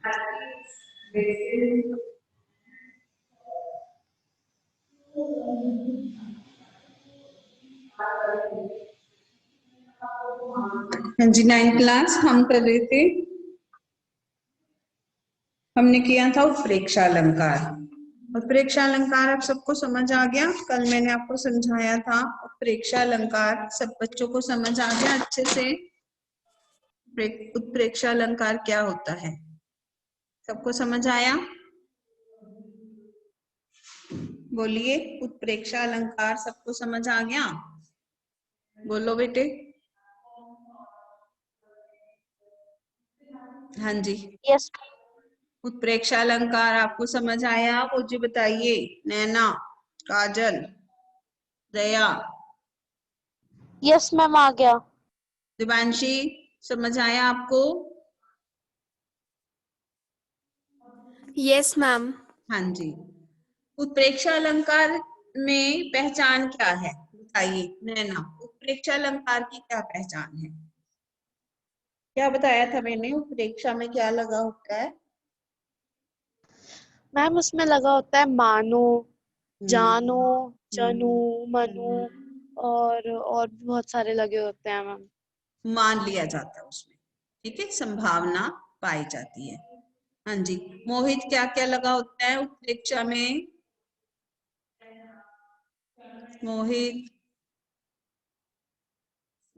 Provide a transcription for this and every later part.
हाँ जी, 9th class हम कर रहे थे। हमने किया था उत्प्रेक्षा अलंकार। उत्प्रेक्षा अलंकार आप सबको समझ आ गया? कल मैंने आपको समझाया था उत्प्रेक्षा अलंकार, सब बच्चों को समझ आ गया अच्छे से? उत्प्रेक्षा अलंकार क्या होता है, सबको समझ आया? बोलिए, उत्प्रेक्षा अलंकार सबको समझ आ गया? बोलो बेटे। हाँ जी, यस। उत्प्रेक्षा अलंकार आपको समझ आया? मुझे बताइए, नैना, काजल, दया। यस मैम, आ गया। दिवांशी, समझ आया आपको? Yes ma'am. हाँ जी। उत्प्रेक्षा अलंकार में पहचान क्या है, बताइए नैना, उत्प्रेक्षा अलंकार की क्या पहचान है? क्या बताया था मैंने, उत्प्रेक्षा में क्या लगा होता है? मैम उसमें लगा होता है मानो, जानो, जनू, मनु और भी बहुत सारे लगे होते हैं मैम। मान लिया जाता है उसमें, ठीक है, संभावना पाई जाती है। हाँ जी, मोहित क्या क्या लगा होता है उत्प्रेक्षा में? मोहित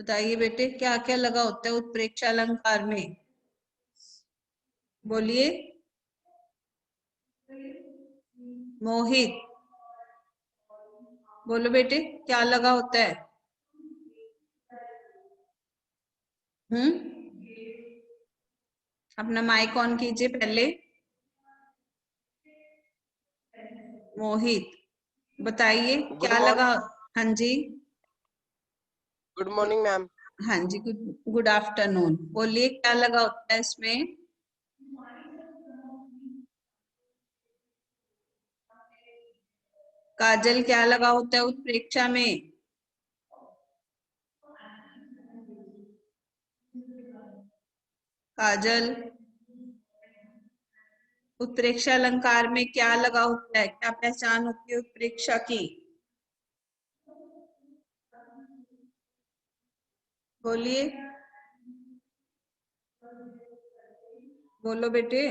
बताइए बेटे, क्या क्या लगा होता है उत्प्रेक्षा अलंकार में? बोलिए मोहित, बोलो बेटे, क्या लगा होता है? अपना माइक ऑन कीजिए पहले। मोहित बताइए क्या लगा? हाँ जी, गुड मॉर्निंग मैम। हाँ जी, गुड आफ्टरनून। बोलिए क्या लगा होता है इसमें? काजल क्या लगा होता है उत्प्रेक्षा में? काजल, उत्प्रेक्षा अलंकार में क्या लगा होता है, क्या पहचान होती है उत्प्रेक्षा की? बोलिए, बोलो बेटे।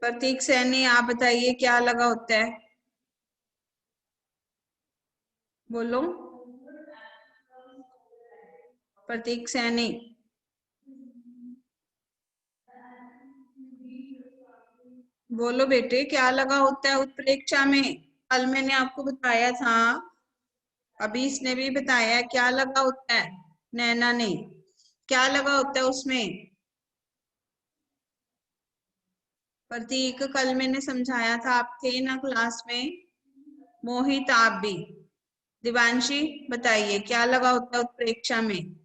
प्रतीक सैनी, आप बताइए क्या लगा होता है? बोलो प्रतीक सैनी। बोलो बेटे, क्या लगा होता है उत्प्रेक्षा में? कल मैंने आपको बताया था, अभी इसने भी बताया क्या लगा होता है, नैना ने, क्या लगा होता है उसमें? प्रतीक, कल मैंने समझाया था, आप थे ना क्लास में? मोहित आप भी। दिवांशी बताइए क्या लगा होता है उत्प्रेक्षा में?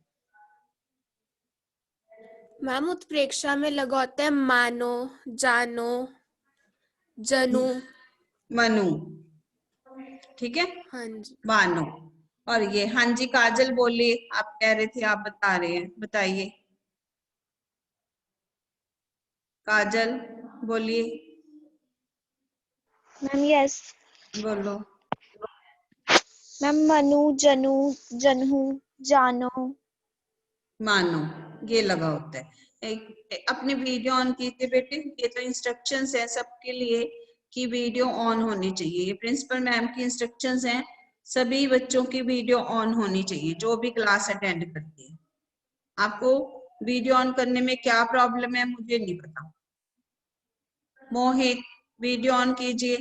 मैम उत्प्रेक्षा में लगा होता है मानो, जानो, जनू, मनु, ठीक है, हाँ जी। बानो। और ये हाँ जी, काजल बोलिए, आप कह रहे थे, आप बता रहे हैं, बताइए काजल, बोलिए। Ma'am yes. बोलो मैम मनु, जनू, जनहू, जानो। मानो, ये लगा होता है। अपनी वीडियो ऑन कीजिए बेटे, ये तो इंस्ट्रक्शंस है सबके लिए कि वीडियो ऑन होनी चाहिए, ये प्रिंसिपल मैम की इंस्ट्रक्शंस हैं, सभी बच्चों की वीडियो ऑन होनी चाहिए जो भी क्लास अटेंड करती है। आपको वीडियो ऑन करने में क्या प्रॉब्लम है मुझे नहीं पता। मोहित वीडियो ऑन कीजिए।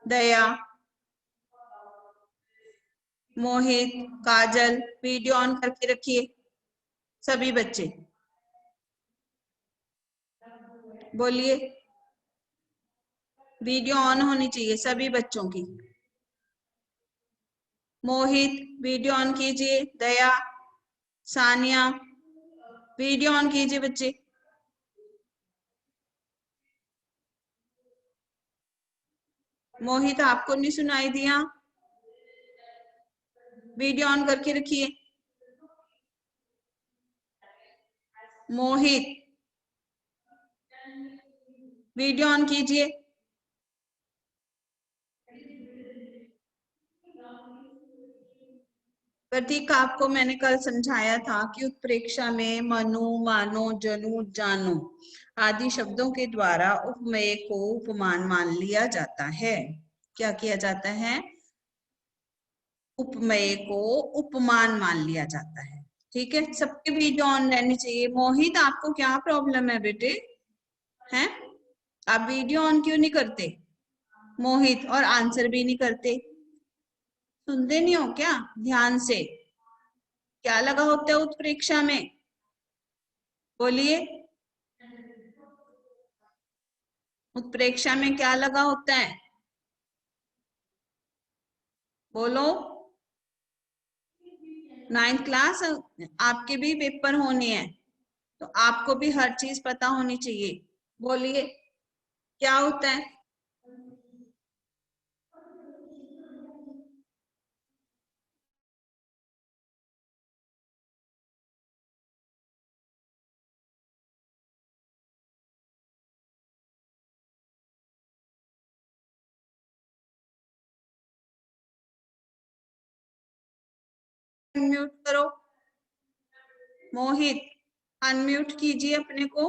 दया, मोहित, काजल वीडियो ऑन करके रखिए, सभी बच्चे बोलिए, वीडियो ऑन होनी चाहिए सभी बच्चों की। मोहित वीडियो ऑन कीजिए, दया, सानिया वीडियो ऑन कीजिए बच्चे। मोहित आपको नहीं सुनाई दिया? वीडियो ऑन करके रखिए। मोहित, वीडियो ऑन कीजिए। प्रतीक, आपको मैंने कल समझाया था कि उत्प्रेक्षा में मनु, मानो, जनु, जानो आदि शब्दों के द्वारा उपमेय को उपमान मान लिया जाता है। क्या किया जाता है? उपमेय को उपमान मान लिया जाता है। ठीक है, सबके वीडियो ऑन रहनी चाहिए। मोहित, आपको क्या प्रॉब्लम है बेटे? हैं? आप वीडियो ऑन क्यों नहीं करते मोहित? और आंसर भी नहीं करते, सुनते नहीं हो क्या ध्यान से? क्या लगा होता है उत्प्रेक्षा में? बोलिए, उत्प्रेक्षा में क्या लगा होता है? बोलो। 9th क्लास, आपके भी पेपर होने हैं, तो आपको भी हर चीज पता होनी चाहिए। बोलिए, क्या होता है? अनम्यूट करो मोहित, अनम्यूट कीजिए अपने को।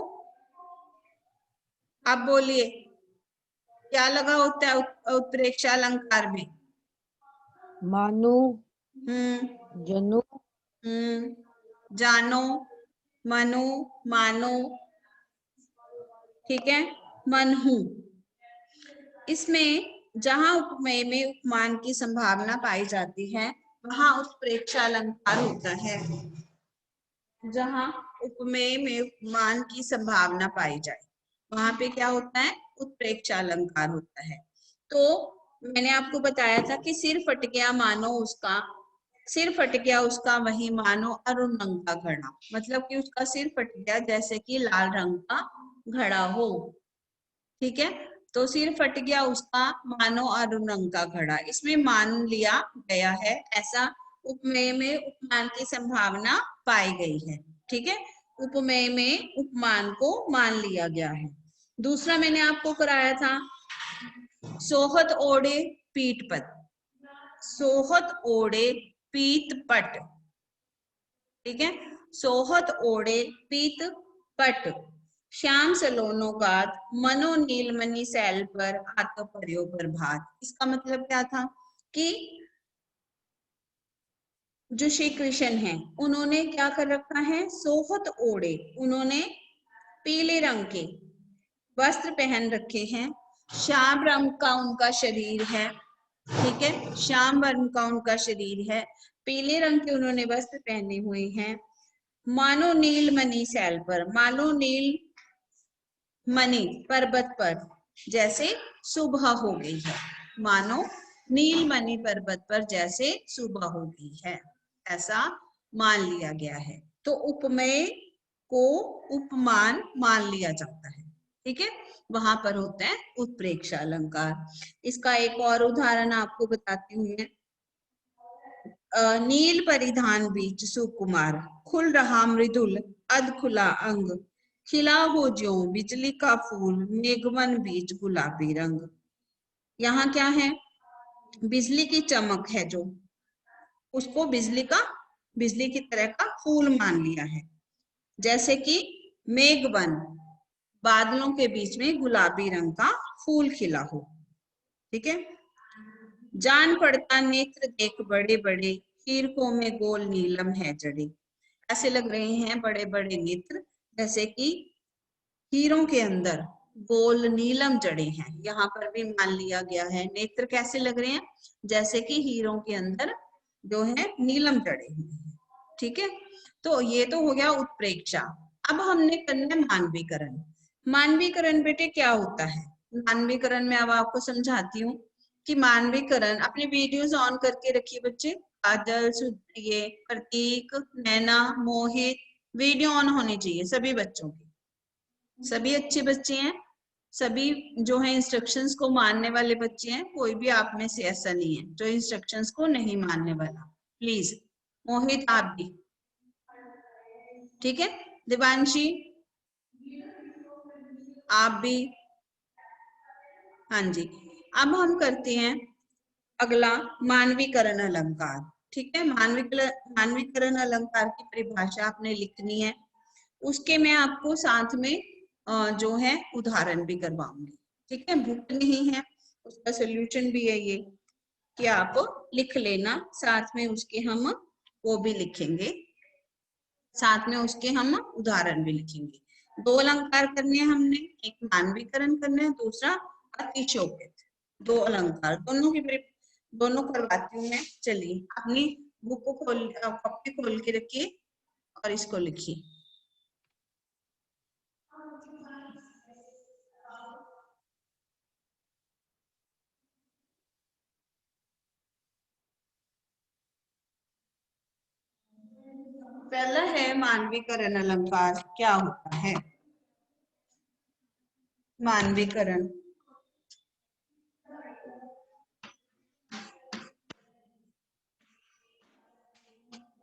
आप बोलिए, क्या लगा होता है उत्प्रेक्षा अलंकार में? मानो, जनु, जानो, मनु, मानो, ठीक है, मनहु। इसमें जहां उपमेय में उपमान की संभावना पाई जाती है वहां उत्प्रेक्षा अलंकार होता है। जहां उपमेय में उपमान की संभावना पाई जाए वहां पे क्या होता है? उत्प्रेक्षा अलंकार होता है। तो मैंने आपको बताया था कि सिर फट गया मानो उसका, सिर फट गया उसका वही मानो अरुण रंग का घड़ा। मतलब कि उसका सिर फट गया जैसे कि लाल रंग का घड़ा हो। ठीक है, तो सिर फट गया उसका मानो अरुण रंग का घड़ा, इसमें मान लिया गया है, ऐसा उपमेय में उपमान की संभावना पाई गई है। ठीक है, उपमेय में उपमान को मान लिया गया है। दूसरा मैंने आपको कराया था सोहत ओढ़े पीठ पट, सोहत ओढ़े पीत पट। ठीक है, सोहत ओढ़े पीत पट, श्याम सलोनो गात, मनो नीलमणि सैल पर आतो पर्यो प्रभात। इसका मतलब क्या था कि जो श्री कृष्ण हैं उन्होंने क्या कर रखा है? सोहत ओढ़े, उन्होंने पीले रंग के वस्त्र पहन रखे हैं, श्याम रंग का उनका शरीर है। ठीक है, श्याम वर्ण का उनका शरीर है, पीले रंग के उन्होंने वस्त्र पहने हुए हैं। मानो नील मणि सैल पर, मानो नील मणि पर्वत पर जैसे सुबह हो गई है, मानो नील मणि पर्वत पर जैसे सुबह हो गई है, ऐसा मान लिया गया है। तो उपमेय को उपमान मान लिया जाता है। ठीक है, वहां पर होता है उत्प्रेक्षा अलंकार। इसका एक और उदाहरण आपको बताती हूँ मैं। नील परिधान बीच सुकुमार, खुल रहा मृदुल अध खुला अंग, खिला हो ज्यों बिजली का फूल, मेघवन बीच गुलाबी रंग। यहाँ क्या है? बिजली की चमक है, जो उसको बिजली की तरह का फूल मान लिया है। जैसे कि मेघवन, बादलों के बीच में गुलाबी रंग का फूल खिला हो। ठीक है, जान पड़ता नेत्र देख बड़े बड़े, हीरकों में गोल नीलम है जड़े। ऐसे लग रहे हैं बड़े बड़े नेत्र, जैसे कि हीरों के अंदर गोल नीलम जड़े हैं। यहाँ पर भी मान लिया गया है, नेत्र कैसे लग रहे हैं? जैसे कि हीरों के अंदर जो है नीलम जड़े हुए हैं। ठीक है, तो ये तो हो गया उत्प्रेक्षा। अब हमने करना है मानवीकरण। मानवीकरण बेटे क्या होता है? मानवीकरण में अब आपको समझाती हूँ कि मानवीकरण, अपने वीडियोस ऑन करके रखिए बच्चे। काजल, ये प्रतीक, नैना, मोहित, वीडियो ऑन होनी चाहिए सभी बच्चों की। सभी अच्छे बच्चे हैं, सभी जो है इंस्ट्रक्शंस को मानने वाले बच्चे हैं। कोई भी आप में से ऐसा नहीं है जो इंस्ट्रक्शंस को नहीं मानने वाला। प्लीज मोहित, आप भी। ठीक है, दिवांशी आप भी, हाँ जी। अब हम करते हैं अगला मानवीकरण अलंकार। ठीक है, मानवीकरण अलंकार की परिभाषा आपने लिखनी है, उसके मैं आपको साथ में जो है उदाहरण भी करवाऊंगी। ठीक है, बुक नहीं है, उसका सोल्यूशन भी है ये कि आप लिख लेना, साथ में उसके हम वो भी लिखेंगे, साथ में उसके हम उदाहरण भी लिखेंगे। 2 अलंकार करने हैं हमने, एक मानवीकरण करना है, दूसरा अतिशोभित। 2 अलंकार दोनों करवाती हूँ मैं। चलिए अपनी बुक को कॉपी खोल के रखिए और इसको लिखिए। पहला है मानवीकरण अलंकार। क्या होता है मानवीकरण?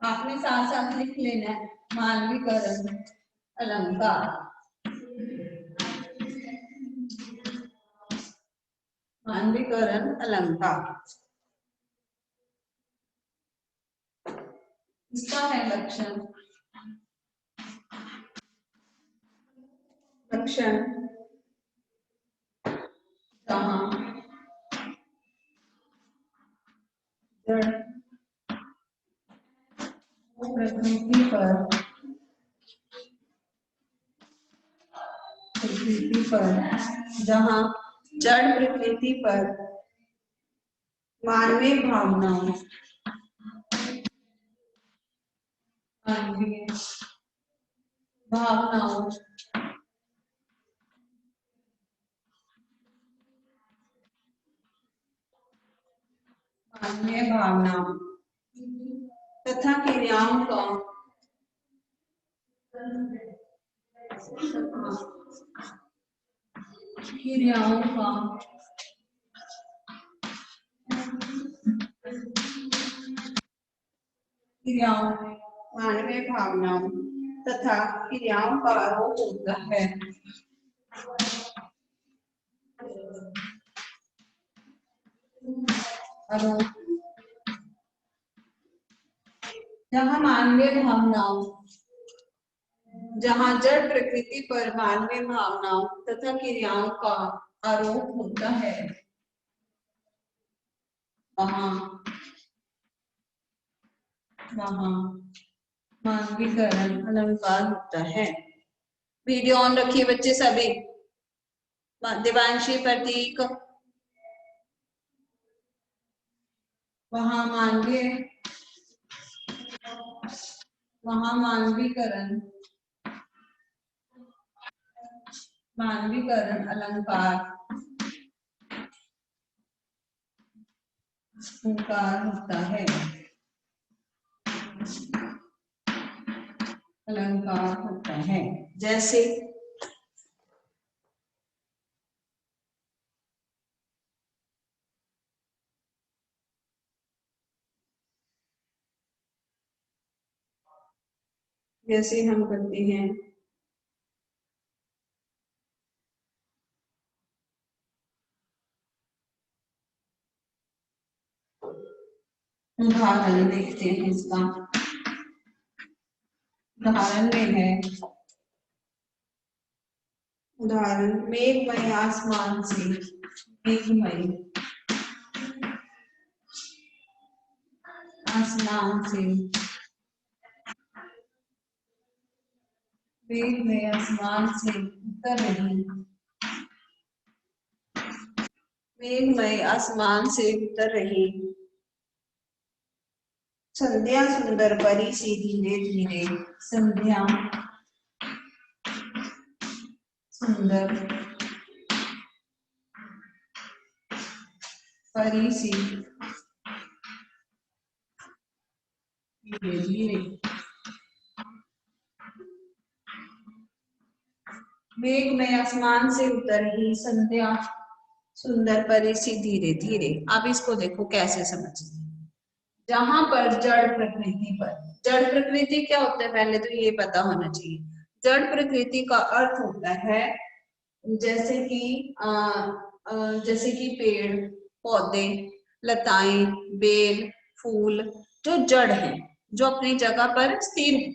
आपने साथ साथ लिख लेना है मानवीकरण अलंकार। मानवीकरण अलंकार, इसका है लक्षण। लक्षण जहाँ जड़ प्रकृति पर जहाँ जड़ प्रकृति पर मानवीय भावनाओं मानवीय भावनाओं मानवीय भावनाओं तथा क्रियाओं का मानवीय भावनाओं तथा क्रियाओं का आरोप होता है। जहाँ मानवीय भावनाओं जहाँ जड़ प्रकृति पर मानवीय भावनाओं तथा क्रियाओं का आरोप होता है, वहाँ मानवीकरण अलंकार होता है। वीडियो ऑन रखिए बच्चे सभी। दिवांशी, प्रतीक, वहाँ मानवीकरण अलंकार होता है। अलंकार होता है जैसे हम करते हैं उदाहरण देखते हैं। इसका उदाहरण में है उदाहरण मेघमय आसमान से, मेघमय आसमान से, मेघमय आसमान से उतर रही, मेघमय आसमान से उतर रही संध्या सुंदर परी सी धीरे धीरे, संध्या सुंदर परी सी धीरे धीरे, मेघ में आसमान से उतर ही संध्या सुंदर परी सी धीरे धीरे। अब इसको देखो कैसे समझते हैं। जहां पर जड़ प्रकृति पर, जड़ प्रकृति क्या होता है पहले तो ये पता होना चाहिए। जड़ प्रकृति का अर्थ होता है जैसे कि पेड़ पौधे, लताएं, बेल, फूल जो जड़ है, जो अपनी जगह पर स्थिर है।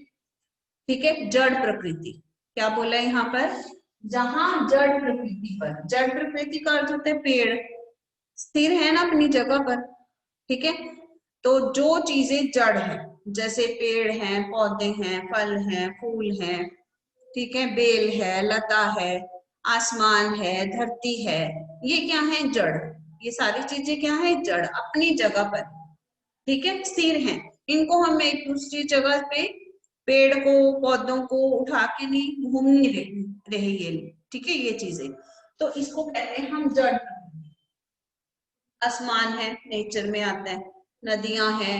ठीक है, जड़ प्रकृति। क्या बोला है यहाँ पर? जहां जड़ प्रकृति पर, जड़ प्रकृति का अर्थ होता है पेड़ स्थिर है ना अपनी जगह पर। ठीक है, तो जो चीजें जड़ है, जैसे पेड़ हैं, पौधे हैं, फल हैं, फूल हैं, ठीक है, बेल है, लता है, आसमान है, धरती है, ये क्या है? जड़। ये सारी चीजें क्या है? जड़, अपनी जगह पर, ठीक है, स्थिर हैं। इनको हम एक दूसरी जगह पे पेड़ को, पौधों को उठा के नहीं घूम नहीं रहे ये, ठीक है, ये चीजें, तो इसको कहते हैं हम जड़। आसमान है, नेचर में आता है, नदियां हैं,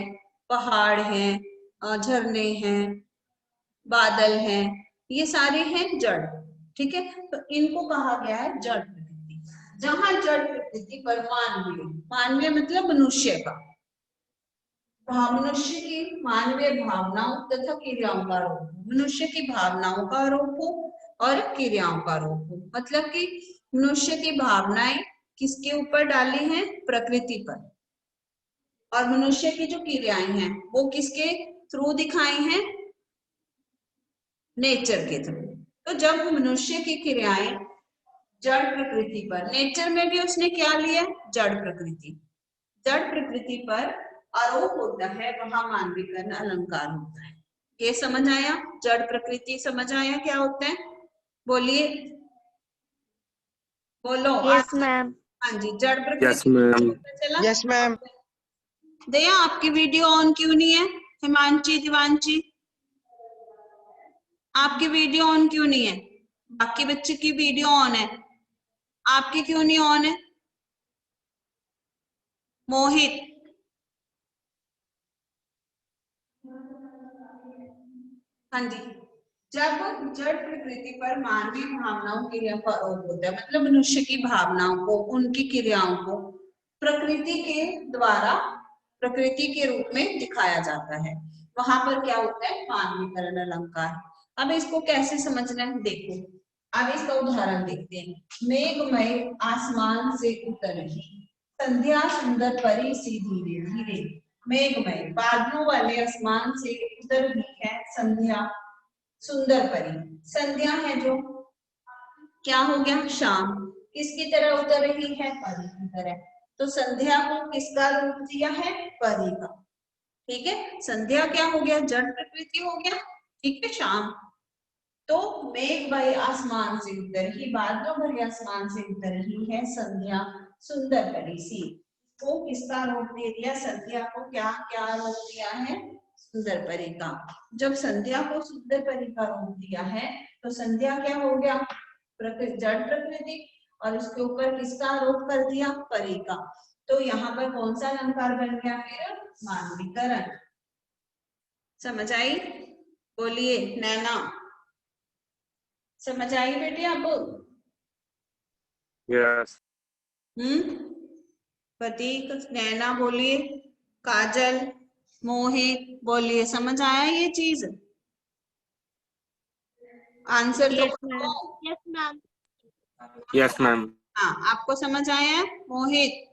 पहाड़ हैं, झरने हैं, बादल हैं, ये सारे हैं जड़। ठीक है, तो इनको कहा गया है जड़ प्रकृति। जहां जड़ प्रकृति पर मानवीय, मानवीय मतलब मनुष्य का, मनुष्य की मानवीय भावनाओं तथा क्रियाओं का आरोप हो, मनुष्य की भावनाओं का आरोप हो और क्रियाओं का आरोप हो। मतलब कि मनुष्य की भावनाएं किसके ऊपर डाली हैं? प्रकृति पर। और मनुष्य की जो क्रियाएं हैं वो किसके थ्रू दिखाई हैं? नेचर के थ्रू। तो जब मनुष्य की क्रियाएं जड़ प्रकृति पर, नेचर में भी उसने क्या लिया? जड़ प्रकृति। जड़ प्रकृति पर आरोप होता है, वहां मानवीकरण अलंकार होता है। ये समझ आया? जड़ प्रकृति समझ आया क्या होता है? बोलिए, बोलो। Yes ma'am. हाँ जी, जड़ प्रकृति। Yes ma'am. चला? Yes ma'am. दया, आपकी वीडियो ऑन क्यों नहीं है? हिमांशी, दिवांशी, आपकी वीडियो ऑन क्यों नहीं है? बाकी बच्चे की वीडियो ऑन है, आपकी क्यों नहीं ऑन है? मोहित, हाँ जी। जब जड़ प्रकृति पर मानवीय भावनाओं क्रिया का आरोप होता है, मतलब मनुष्य की भावनाओं को, उनकी क्रियाओं को प्रकृति के द्वारा, प्रकृति के रूप में दिखाया जाता है, वहां पर क्या होता है? मानवीकरण अलंकार। अब इसको कैसे समझना है? देखो, अब इसका उदाहरण देखते हैं। मेघमय आसमान से उतर रही संध्या सुंदर परी सी धीरे धीरे। मेघमय, बादलों वाले आसमान से उतर रही है संध्या सुंदर परी। संध्या है जो, क्या हो गया? शाम। किसकी तरह उतर रही है? परी की तरह। तो संध्या को किसका रूप दिया है? परी का। ठीक है, संध्या क्या हो गया? जड़ प्रकृति हो गया। ठीक है, शाम। तो मेघ भरे आसमान से उतर रही, बादलों भरे आसमान से उतर रही है संध्या सुंदर परी सी। को किसका रूप दे दिया? संध्या को क्या क्या रूप दिया है? सुंदर परी का। जब संध्या को सुंदर परी का रूप दिया है तो संध्या क्या हो गया? जड़ प्रकृति, और उसके ऊपर किसका आरोप कर दिया? परी का। तो यहाँ पर कौन सा अलंकार बन गया फिर? मानवीकरण। समझ आई? बोलिए नैना, समझ आई बेटी आप? यस। प्रतीक, नैना बोलिए, काजल, मोहित बोलिए, समझ आया ये चीज? आंसर तो बताओ। Yes ma'am. Yes ma'am. हाँ, आपको समझ आया? मोहित,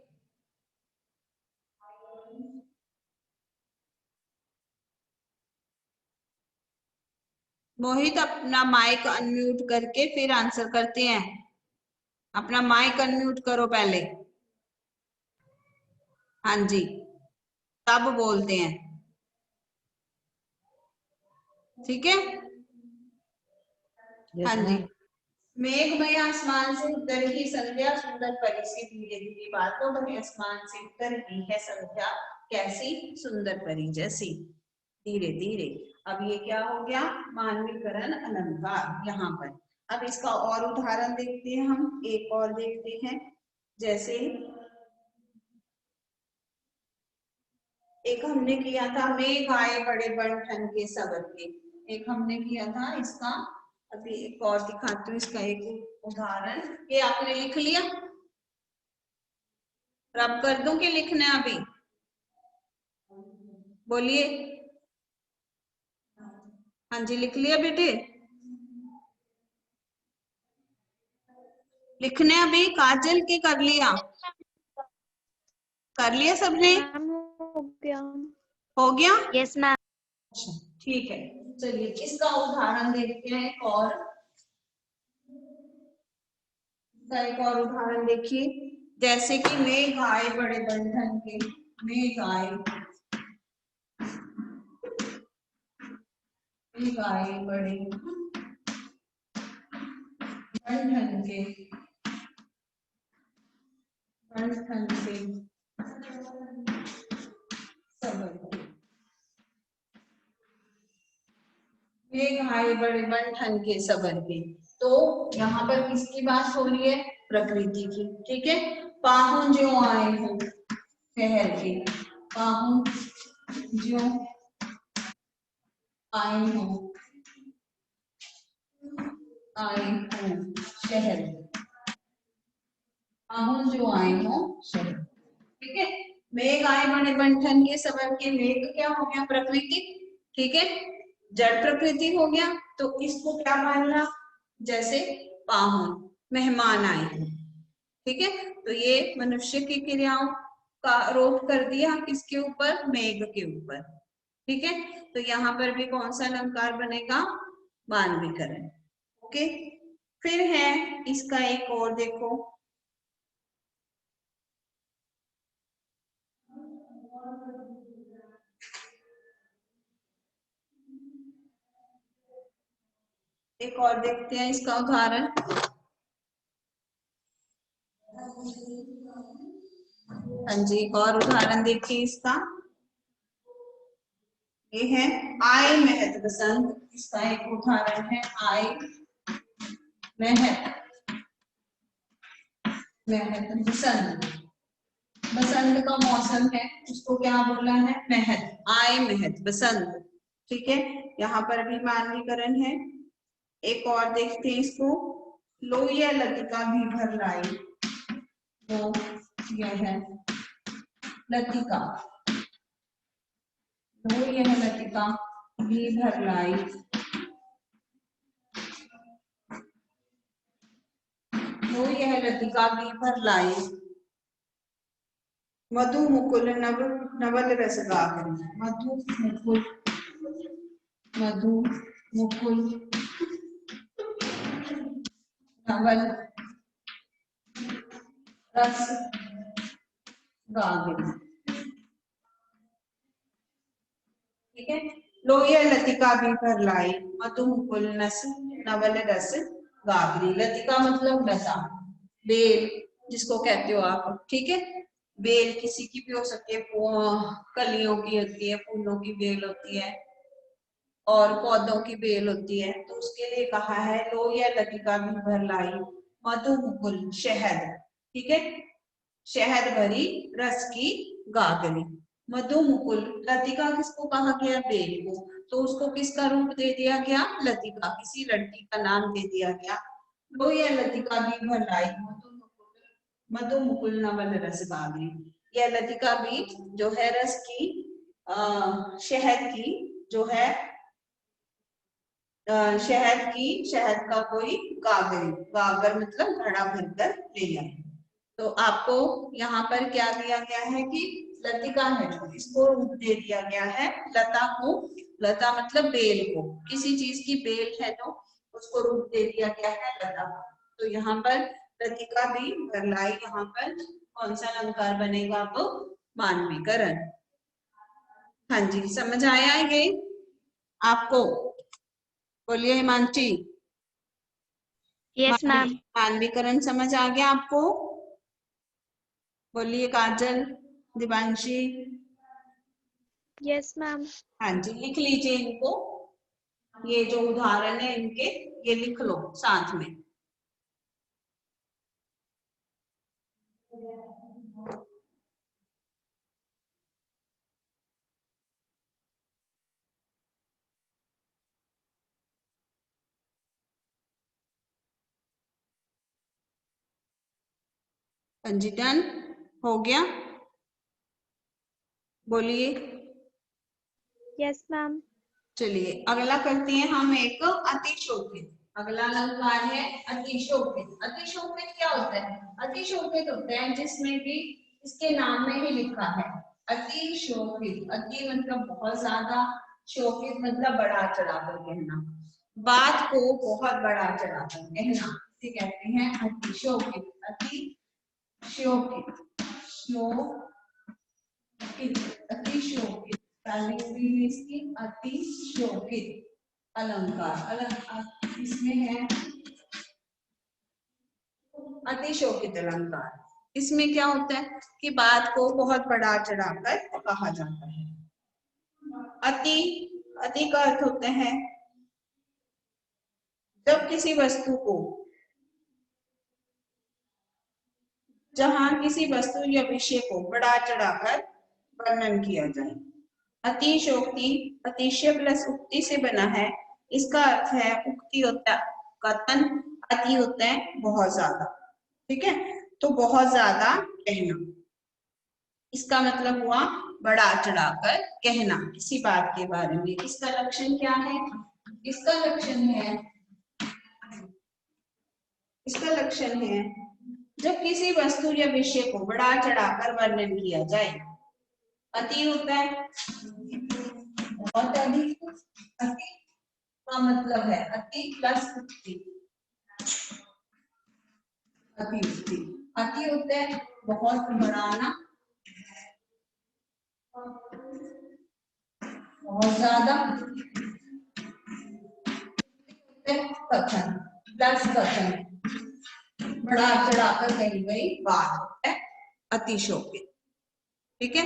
मोहित अपना माइक अनम्यूट करके फिर आंसर करते हैं। अपना माइक अनम्यूट करो पहले, हाँ जी, तब बोलते हैं। ठीक है, हाँ जी। मेघमय आसमान से उतर रही संध्या सुंदर परी सी धीरे धीरे। बादलों भरे आसमान से उतर रही है संध्या कैसी? सुंदर परी जैसी, धीरे धीरे। अब ये क्या हो गया? मानवीकरण अलंकार यहाँ पर। अब इसका और उदाहरण देखते हैं हम, एक और देखते हैं। जैसे एक हमने किया था, मेघ आए बड़े बन ठन के सबर के, एक हमने किया था इसका। अभी एक और दिखाती हूँ इसका एक उदाहरण। ये आपने लिख लिया? रब कर दूं कि लिखना है अभी? बोलिए। हाँ जी, लिख लिया बेटे? लिखने अभी काजल के कर लिया? कर लिया सबने? मैम हो गया। हो गया? Yes ma'am. अच्छा ठीक है, चलिए इसका उदाहरण देखते हैं। एक और उदाहरण देखिए, जैसे कि मेघ आए बड़े बंधन के। मेघ आए, मेघ आए बड़े बंधन के, बंधन से सबके। मेघ आए बड़े बंधन के सबर के। तो यहाँ पर किसकी बात हो रही है? प्रकृति की। ठीक है, पाहुन ज्यों आए हो शहर के, पाहुन ज्यों आए हो, आए हो शहर, पाहुन जो आए हो शहर। ठीक है, मेघ आए बड़े बंधन के सबर के। मेघ क्या हो गया? प्रकृति। ठीक है, जड़ प्रकृति हो गया। तो इसको क्या मानना? जैसे पाहुन, मेहमान आए हैं। ठीक है, तो ये मनुष्य की क्रियाओं का आरोप कर दिया किसके ऊपर? मेघ के ऊपर। ठीक है, तो यहाँ पर भी कौन सा अलंकार बनेगा? मानवीकरण। ओके, फिर है इसका एक और देखो, एक और देखते हैं इसका उदाहरण। हाँ जी, और उदाहरण देखिए इसका। ये है आए महत बसंत। इसका एक उदाहरण है आए महत, महत बसंत। बसंत का मौसम है, उसको क्या बोला है? महत। आए महत बसंत। ठीक है, यहाँ पर भी मानवीकरण है। एक और देखते हैं इसको, लोहिया लतिका भी भर लाई। तो यह है लतिका, लोहिया लतिका भी भर लाई, लोहिया लतिका भी भर लाई, मधु मुकुल नवल रस गागरी। मधु मुकुल, मधु मुकुल नवल रस गागरी। ठीक है, लोहिया लतिका भी भर लाई, मधु मुकुल नवल रस गागरी। लतिका मतलब लता, बेल जिसको कहते हो आप। ठीक है, बेल किसी की भी हो सकती है, कलियों की होती है, फूलों की बेल होती है, और पौधों की बेल होती है। तो उसके लिए कहा है लोहिया लतिका भी भर लाई, मधु मुकुल शहद। ठीक है, शहद भरी रस की गागरी। मधु मुकुल, लतिका किसको कहा गया? बेल को। तो उसको किसका रूप दे दिया गया? लतिका, किसी लड़की का नाम दे दिया गया। लोहिया लतिका भी भर लाई, मधु मुकुल नवल रस गागरी। यह लतिका भी जो है रस की, शहद की जो है, शहद की, शहद का कोई गागर, गागर मतलब घड़ा भरकर ले आए। तो आपको यहाँ पर क्या दिया गया है कि लतिका है जो, इसको रूप दे दिया गया है लता को। लता मतलब बेल को, किसी चीज की बेल है तो उसको रूप दे दिया गया है लता। तो यहाँ पर लतिका भी भर लाई, यहाँ पर कौन सा अलंकार बनेगा? अब मानवीकरण। हाँ जी, समझ आया ये आपको? बोलिए हिमांशी। Yes ma'am. मानवीकरण समझ आ गया आपको? बोलिए काजल, दिवांशी। Yes ma'am. हाँ जी, लिख लीजिए इनको, ये जो उदाहरण है इनके, ये लिख लो साथ में। पंजीकरण हो गया? बोलिए। Yes ma'am. चलिए अगला करते हैं हम एक अतिशयोक्ति। अगला अलंकार है अतिशोभित। अतिशोभित क्या होता है? अतिशोभित होता है जिसमें कि इसके नाम में ही लिखा है अतिशोभित। अति मतलब बहुत ज्यादा, शोभित मतलब बढ़ा चढ़ाकर कहना, बात को बहुत बढ़ा चढ़ाकर कहना, इसे कहते हैं अतिशोभित। अतिशोभित, अतिशोभित इसकी अतिशोभित अलंकार। इसमें है अतिशोभित अलंकार। इसमें क्या होता है कि बात को बहुत बढ़ा चढ़ाकर कहा जाता है। अति का अर्थ होता है जब किसी वस्तु को, जहां किसी वस्तु या विषय को बढ़ा चढ़ाकर वर्णन किया जाए। अतिशोक्ति अतिशय प्लस उक्ति से बना है। इसका अर्थ है उक्ति होता है कथन, अति होता है बहुत ज्यादा। ठीक है, तो बहुत ज्यादा कहना, इसका मतलब हुआ बढ़ा चढ़ाकर कहना किसी बात के बारे में। इसका लक्षण क्या है? इसका लक्षण है जब किसी वस्तु या विषय को बढ़ा चढ़ाकर वर्णन किया जाए। अति होता है बहुत अधिक, अति का मतलब है अति प्लस उक्ति। अति होता है बहुत बढ़ाना, बहुत ज्यादा। कथन प्लस कथन, बढ़ा चढ़ाकर कही गई बात है अतिशोभित। ठीक है,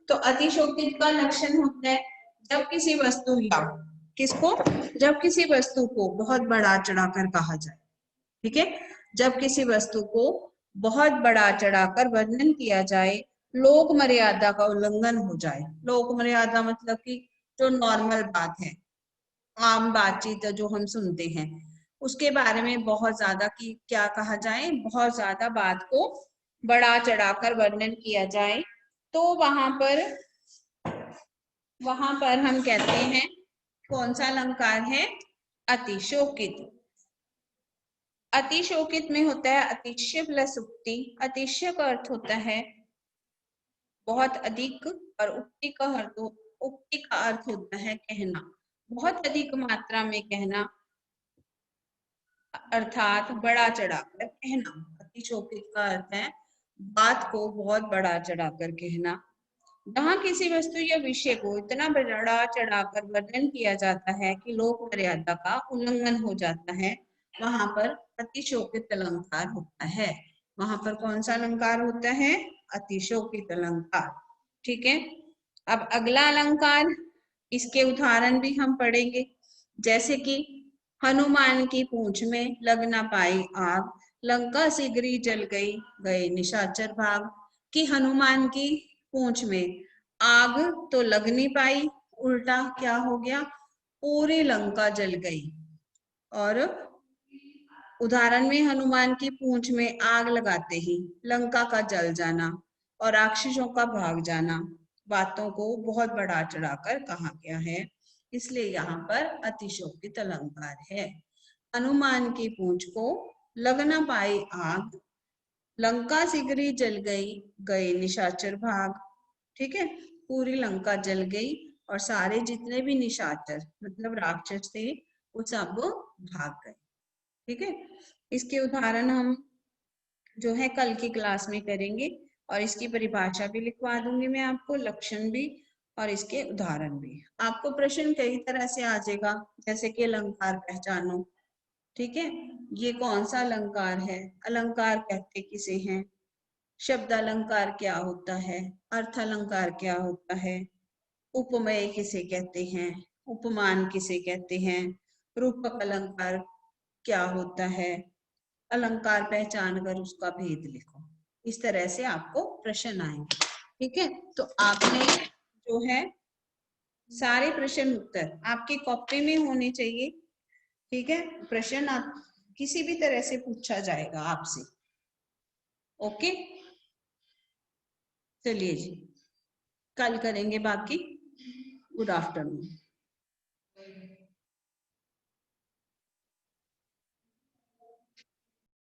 तो अतिशोभित का लक्षण होता है जब किसी वस्तु या किसको, जब किसी वस्तु को बहुत बढ़ा चढ़ाकर कहा जाए। ठीक है, जब किसी वस्तु को बहुत बढ़ा चढ़ाकर वर्णन किया जाए, लोक मर्यादा का उल्लंघन हो जाए। लोक मर्यादा मतलब कि जो नॉर्मल बात है, आम बातचीत जो हम सुनते हैं, उसके बारे में बहुत ज्यादा की क्या कहा जाए, बहुत ज्यादा बात को बढ़ा चढ़ाकर वर्णन किया जाए, तो वहां पर हम कहते हैं कौन सा अलंकार है? अतिशोकित। अतिशोकित में होता है अतिशय प्लस उक्ति। अतिशय का अर्थ होता है बहुत अधिक, और उक्ति का अर्थ होता है कहना, बहुत अधिक मात्रा में कहना, अर्थात बढ़ा चढ़ाकर कहना। अतिशोकित का अर्थ है बात को बहुत बढ़ा चढ़ाकर कहना। जहां किसी वस्तु या विषय को इतना बढ़ा चढ़ाकर वर्णन किया जाता है कि लोक मर्यादा का उल्लंघन हो जाता है, वहां पर अतिशोकित अलंकार होता है। वहां पर कौन सा अलंकार होता है? अतिशोकित अलंकार। ठीक है, अब अगला अलंकार, इसके उदाहरण भी हम पढ़ेंगे। जैसे कि हनुमान की पूंछ में लग ना पाई आग, लंका शीघ्र जल गई, गए निशाचर भाग। कि हनुमान की पूंछ में आग तो लग नहीं पाई, उल्टा क्या हो गया? पूरी लंका जल गई। और उदाहरण में हनुमान की पूंछ में आग लगाते ही लंका का जल जाना और राक्षसों का भाग जाना, बातों को बहुत बढ़ा चढ़ाकर कहा गया है, इसलिए यहाँ पर अतिशोक्ति अलंकार है। हनुमान की पूंछ को लग ना पाई आग, लंका शीघ्र जल गई, गए निशाचर भाग। ठीक है, पूरी लंका जल गई और सारे जितने भी निशाचर मतलब राक्षस थे वो सब भाग गए। ठीक है, इसके उदाहरण हम जो है कल की क्लास में करेंगे, और इसकी परिभाषा भी लिखवा दूंगी मैं आपको, लक्षण भी और इसके उदाहरण भी। आपको प्रश्न कई तरह से आ जाएगा, जैसे कि अलंकार पहचानो। ठीक है, ये कौन सा अलंकार है? अलंकार कहते किसे हैं? शब्द अलंकार क्या होता है? अर्थ अलंकार क्या होता है? उपमेय किसे कहते हैं? उपमान किसे कहते हैं? रूपक अलंकार क्या होता है? अलंकार पहचान कर उसका भेद लिखो। इस तरह से आपको प्रश्न आएंगे। ठीक है, तो आपने जो है सारे प्रश्न उत्तर आपकी कॉपी में होने चाहिए। ठीक है, प्रश्न आप किसी भी तरह से पूछा जाएगा आपसे। ओके, चलिए जी, कल करेंगे बाकी। Good afternoon.